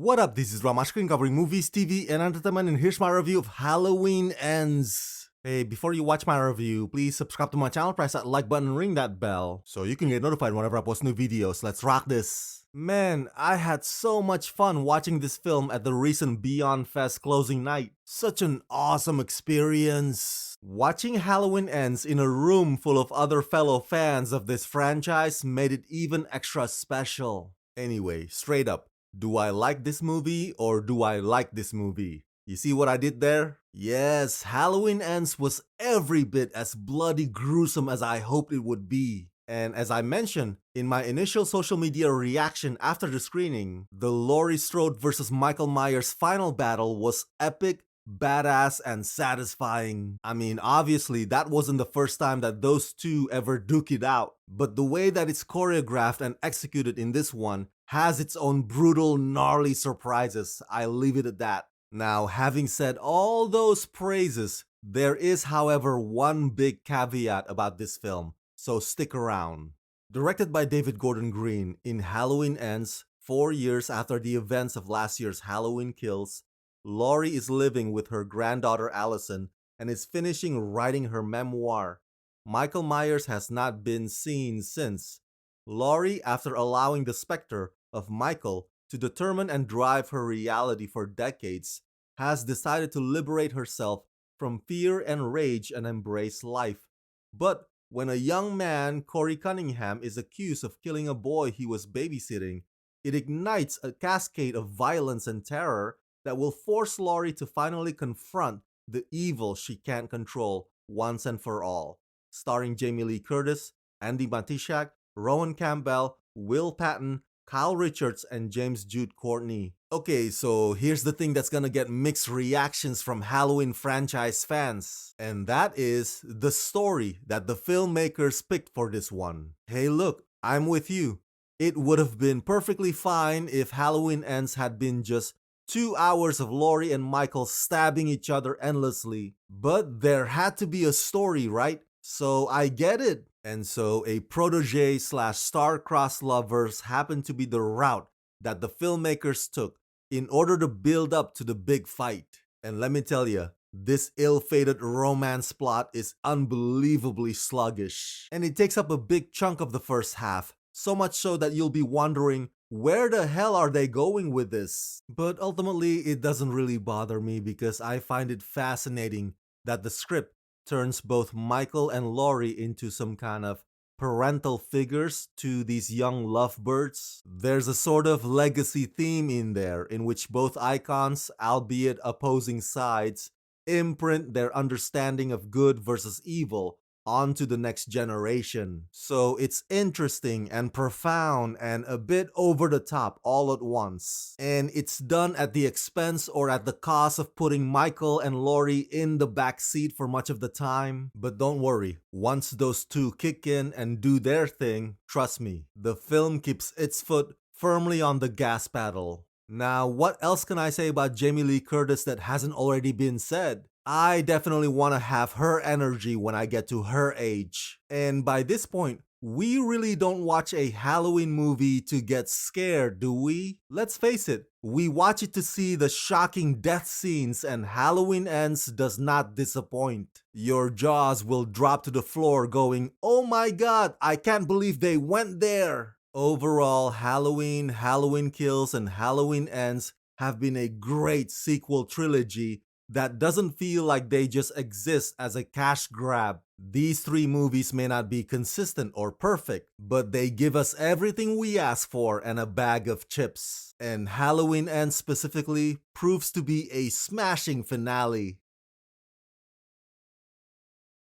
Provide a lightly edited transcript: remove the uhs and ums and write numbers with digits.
What up, this is Ramashkin covering movies, TV, and entertainment, and here's my review of Halloween Ends. Hey, before you watch my review, please subscribe to my channel, press that like button, and ring that bell, so you can get notified whenever I post new videos. Let's rock this. Man, I had so much fun watching this film at the recent Beyond Fest closing night. Such an awesome experience. Watching Halloween Ends in a room full of other fellow fans of this franchise made it even extra special. Anyway, straight up. Do I like this movie or do I like this movie? You see what I did there? Yes, Halloween Ends was every bit as bloody gruesome as I hoped it would be. And as I mentioned in my initial social media reaction after the screening, the Laurie Strode versus Michael Myers final battle was epic, badass, and satisfying. I mean, obviously, that wasn't the first time that those two ever duke it out, but the way that it's choreographed and executed in this one has its own brutal, gnarly surprises. I leave it at that. Now, having said all those praises, there is, however, one big caveat about this film, so stick around. Directed by David Gordon Green, in Halloween Ends, 4 years after the events of last year's Halloween Kills, Laurie is living with her granddaughter Allison and is finishing writing her memoir. Michael Myers has not been seen since. Laurie, after allowing the specter of Michael to determine and drive her reality for decades, has decided to liberate herself from fear and rage and embrace life. But when a young man, Corey Cunningham, is accused of killing a boy he was babysitting, it ignites a cascade of violence and terror that will force Laurie to finally confront the evil she can't control once and for all. Starring Jamie Lee Curtis, Andy Matishak, Rowan Campbell, Will Patton, Kyle Richards, and James Jude Courtney. Okay, so here's the thing that's gonna get mixed reactions from Halloween franchise fans, and that is the story that the filmmakers picked for this one. Hey look, I'm with you. It would have been perfectly fine if Halloween Ends had been just 2 hours of Laurie and Michael stabbing each other endlessly, but there had to be a story, right? So I get it. And so a protege slash star-crossed lovers happened to be the route that the filmmakers took in order to build up to the big fight. And let me tell you, this ill-fated romance plot is unbelievably sluggish. And it takes up a big chunk of the first half, so much so that you'll be wondering, where the hell are they going with this? But ultimately, it doesn't really bother me because I find it fascinating that the script turns both Michael and Laurie into some kind of parental figures to these young lovebirds. There's a sort of legacy theme in there in which both icons, albeit opposing sides, imprint their understanding of good versus evil onto the next generation. So it's interesting and profound and a bit over the top all at once. And it's done at the expense or at the cost of putting Michael and Laurie in the back seat for much of the time. But don't worry, once those two kick in and do their thing, trust me, the film keeps its foot firmly on the gas pedal. Now, what else can I say about Jamie Lee Curtis that hasn't already been said? I definitely want to have her energy when I get to her age. And by this point, we really don't watch a Halloween movie to get scared, do we? Let's face it, we watch it to see the shocking death scenes, and Halloween Ends does not disappoint. Your jaws will drop to the floor going, "Oh my god, I can't believe they went there." Overall, Halloween, Halloween Kills, and Halloween Ends have been a great sequel trilogy that doesn't feel like they just exist as a cash grab. These 3 movies may not be consistent or perfect, but they give us everything we ask for and a bag of chips. And Halloween Ends specifically proves to be a smashing finale.